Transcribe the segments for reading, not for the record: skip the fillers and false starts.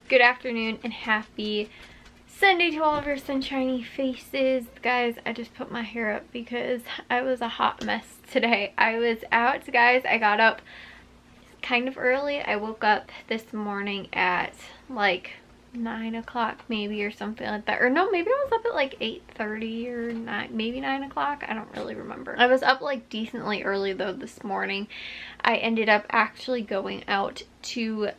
Good afternoon and happy Sunday to all of your sunshiny faces. Guys, I just put my hair up because I was a hot mess today. I was out, guys. I got up kind of early. I woke up this morning at like 9 o'clock maybe or something like that. Or no, maybe I was up at like 8:30 or maybe 9 o'clock. I don't really remember. I was up like decently early though this morning. I ended up actually going out to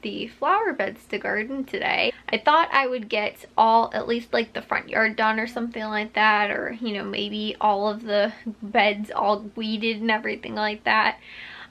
the flower beds to garden today. I thought I would get at least like the front yard done or something like that, or you know, maybe all of the beds all weeded and everything like that.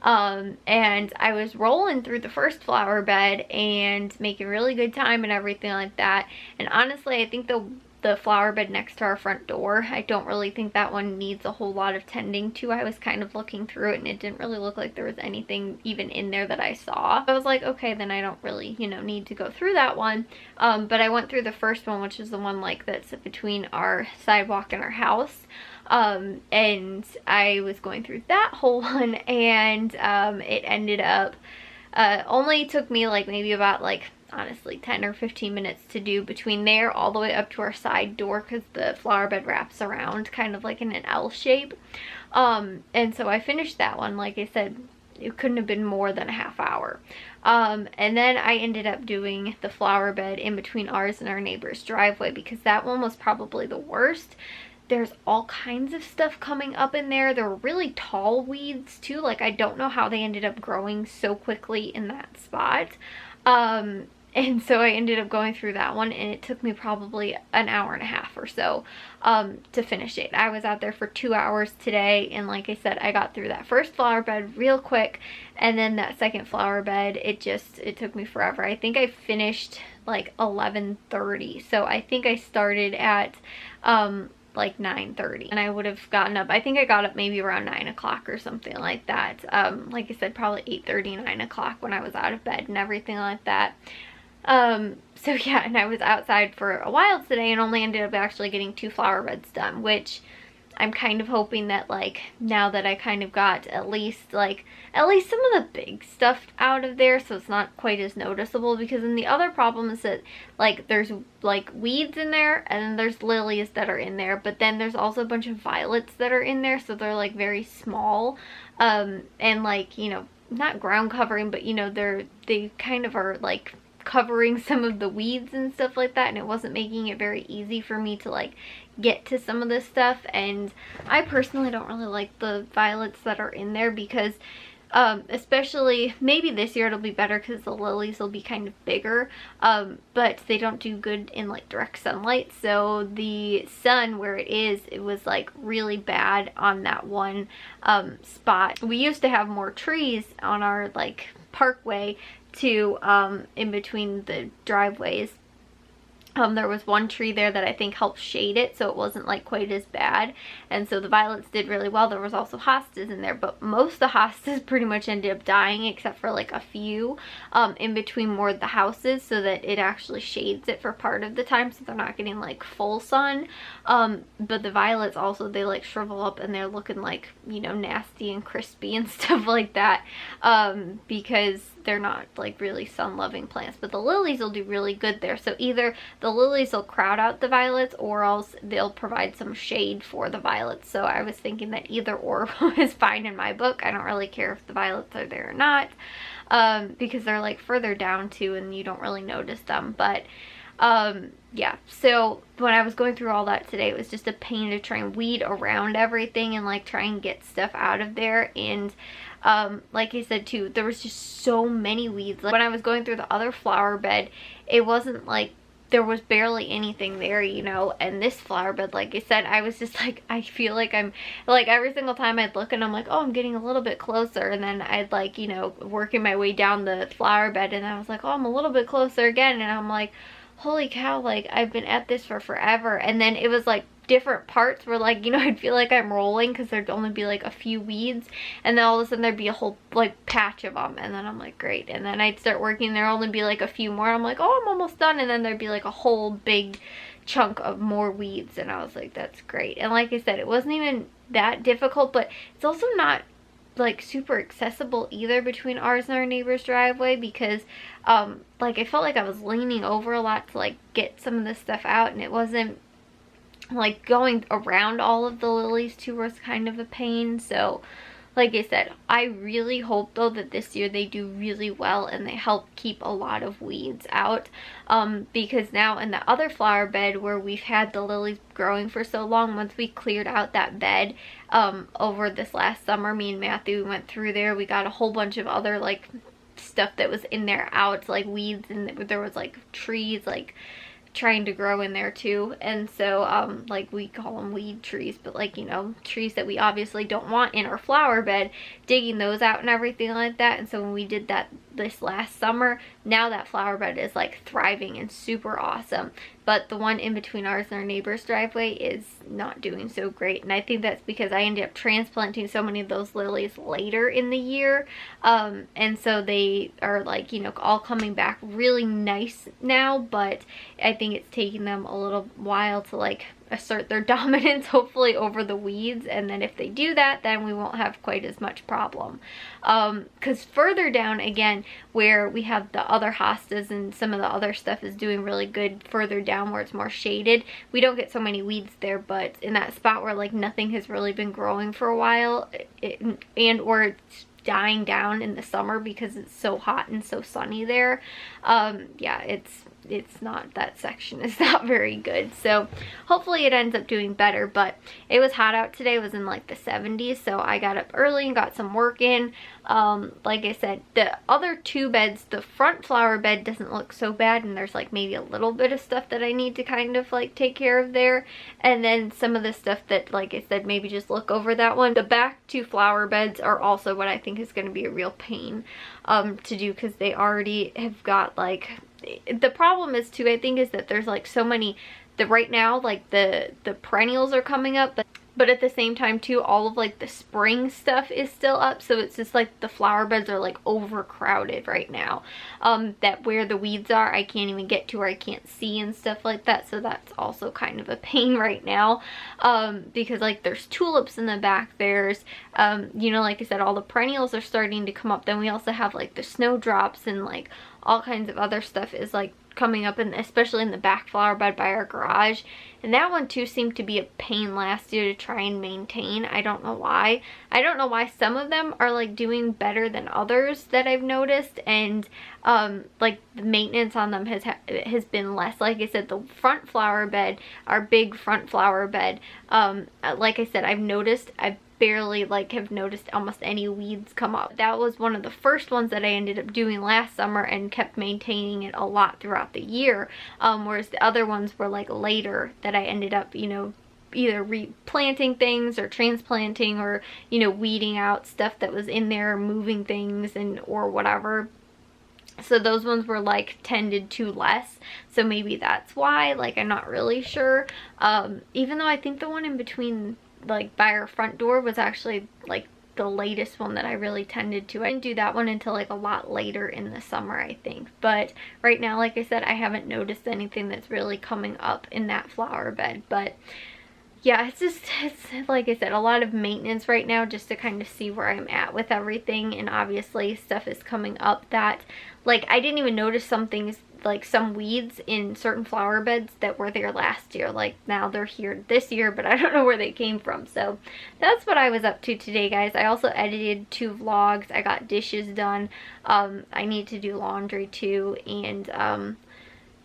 And I was rolling through the first flower bed and making really good time and everything like that. And honestly, I think the flower bed next to our front door, I don't really think that one needs a whole lot of tending to. I was kind of looking through it and it didn't really look like there was anything even in there that I saw. I was like, okay, then I don't really, you know, need to go through that one. But I went through the first one, which is the one like that's between our sidewalk and our house. And I was going through that whole one, and it ended up only took me like maybe about like honestly 10 or 15 minutes to do between there all the way up to our side door, because the flower bed wraps around kind of like in an L shape. And so I finished that one. Like I said, it couldn't have been more than a half hour. And then I ended up doing the flower bed in between ours and our neighbor's driveway, because that one was probably the worst. There's all kinds of stuff coming up in there. There were really tall weeds too. Like, I don't know how they ended up growing so quickly in that spot. And so I ended up going through that one, and it took me probably an hour and a half or so to finish it. I was out there for 2 hours today, and like I said, I got through that first flower bed real quick, and then that second flower bed, it took me forever. I think I finished like 11:30, so I think I started at like 9:30, and I would have gotten up, I think I got up maybe around 9 o'clock or something like that. Like I said, probably 8:30, 9 o'clock when I was out of bed and everything like that. So yeah, and I was outside for a while today and only ended up actually getting 2 flower beds done, which I'm kind of hoping that like now that I kind of got at least some of the big stuff out of there, so it's not quite as noticeable. Because then the other problem is that like there's like weeds in there, and then there's lilies that are in there, but then there's also a bunch of violets that are in there, so they're like very small, and like, you know, not ground covering, but you know, they kind of are like covering some of the weeds and stuff like that, and it wasn't making it very easy for me to like get to some of this stuff. And I personally don't really like the violets that are in there, because especially maybe this year it'll be better because the lilies will be kind of bigger, but they don't do good in like direct sunlight. So the sun where it was like really bad on that one spot. We used to have more trees on our like parkway to in between the driveways. There was one tree there that I think helped shade it, so it wasn't like quite as bad, and so the violets did really well. There was also hostas in there, but most of the hostas pretty much ended up dying, except for like a few in between more of the houses, so that it actually shades it for part of the time, so they're not getting like full sun. But the violets also, they like shrivel up and they're looking like, you know, nasty and crispy and stuff like that, because they're not like really sun-loving plants. But the lilies will do really good there, so either the lilies will crowd out the violets, or else they'll provide some shade for the violets. So I was thinking that either or is fine in my book. I don't really care if the violets are there or not, because they're like further down too, and you don't really notice them. But yeah, so when I was going through all that today, it was just a pain to try and weed around everything and like try and get stuff out of there. And like I said too, there was just so many weeds. Like when I was going through the other flower bed, it wasn't like there was barely anything there, you know. And this flower bed, like I said, I was just like, I feel like I'm like, every single time I'd look and I'm like, oh, I'm getting a little bit closer, and then I'd like, you know, working my way down the flower bed, and I was like, oh, I'm a little bit closer again, and I'm like, holy cow, like I've been at this for forever. And then it was like different parts where like, you know, I'd feel like I'm rolling because there'd only be like a few weeds, and then all of a sudden there'd be a whole like patch of them, and then I'm like, great. And then I'd start working, there'd only be like a few more, I'm like, oh, I'm almost done, and then there'd be like a whole big chunk of more weeds, and I was like, that's great. And like I said, it wasn't even that difficult, but it's also not like super accessible either between ours and our neighbor's driveway, because like I felt like I was leaning over a lot to like get some of this stuff out, and it wasn't like going around all of the lilies too was kind of a pain. So like I said, I really hope though that this year they do really well and they help keep a lot of weeds out, because now in the other flower bed where we've had the lilies growing for so long, once we cleared out that bed over this last summer, me and Matthew went through there, we got a whole bunch of other like stuff that was in there out, like weeds, and there was like trees like trying to grow in there too. And so like we call them weed trees, but like, you know, trees that we obviously don't want in our flower bed, digging those out and everything like that. And so when we did that this last summer, now that flower bed is like thriving and super awesome. But the one in between ours and our neighbor's driveway is not doing so great, and I think that's because I ended up transplanting so many of those lilies later in the year, and so they are like, you know, all coming back really nice now, but I think it's taking them a little while to like assert their dominance, hopefully, over the weeds. And then if they do that, then we won't have quite as much problem. Because further down again, where we have the other hostas and some of the other stuff is doing really good, further down where it's more shaded, we don't get so many weeds there. But in that spot where like nothing has really been growing for a while, or it's dying down in the summer because it's so hot and so sunny there, yeah, it's not, that section is not very good. So hopefully it ends up doing better. But it was hot out today. It was in like the 70s, so I got up early and got some work in. Like I said, the other two beds, the front flower bed doesn't look so bad, and there's like maybe a little bit of stuff that I need to kind of like take care of there, and then some of the stuff that, like I said, maybe just look over that one. The back two flower beds are also what I think is going to be a real pain to do, because they already have got like, the problem is too, I think, is that there's like so many, right now like the perennials are coming up, but at the same time too, all of like the spring stuff is still up, so it's just like the flower beds are like overcrowded right now, that where the weeds are I can't even get to, or I can't see and stuff like that. So that's also kind of a pain right now, because like there's tulips in the back, there's you know, like I said, all the perennials are starting to come up, then we also have like the snowdrops and like all kinds of other stuff is like coming up, and especially in the back flower bed by our garage. And that one too seemed to be a pain last year to try and maintain. I don't know why. I don't know why some of them are like doing better than others that I've noticed, and like the maintenance on them has been less. Like I said, the front flower bed, our big front flower bed, like I said, I've noticed I've barely like have noticed almost any weeds come up. That was one of the first ones that I ended up doing last summer and kept maintaining it a lot throughout the year, whereas the other ones were like later that I ended up, you know, either replanting things or transplanting, or, you know, weeding out stuff that was in there, moving things and or whatever. So those ones were like tended to less, so maybe that's why, like I'm not really sure, even though I think the one in between like by our front door was actually like the latest one that I really tended to. I didn't do that one until like a lot later in the summer, I think. But right now, like I said, I haven't noticed anything that's really coming up in that flower bed. But yeah, it's like I said, a lot of maintenance right now just to kind of see where I'm at with everything. And obviously stuff is coming up that like I didn't even notice some things, like some weeds in certain flower beds that were there last year. Like now they're here this year, but I don't know where they came from. So that's what I was up to today, guys. I also edited 2 vlogs. I got dishes done. I need to do laundry too, and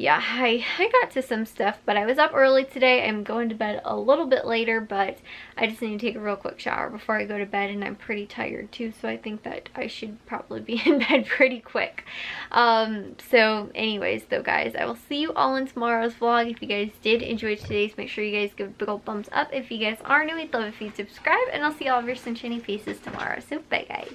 yeah, I got to some stuff, but I was up early today. I'm going to bed a little bit later, but I just need to take a real quick shower before I go to bed, and I'm pretty tired too, so I think that I should probably be in bed pretty quick. So anyways though, guys, I will see you all in tomorrow's vlog. If you guys did enjoy today's, make sure you guys give a big old thumbs up. If you guys are new, I'd love if you'd subscribe, and I'll see all of your sunshiny faces tomorrow. So bye, guys.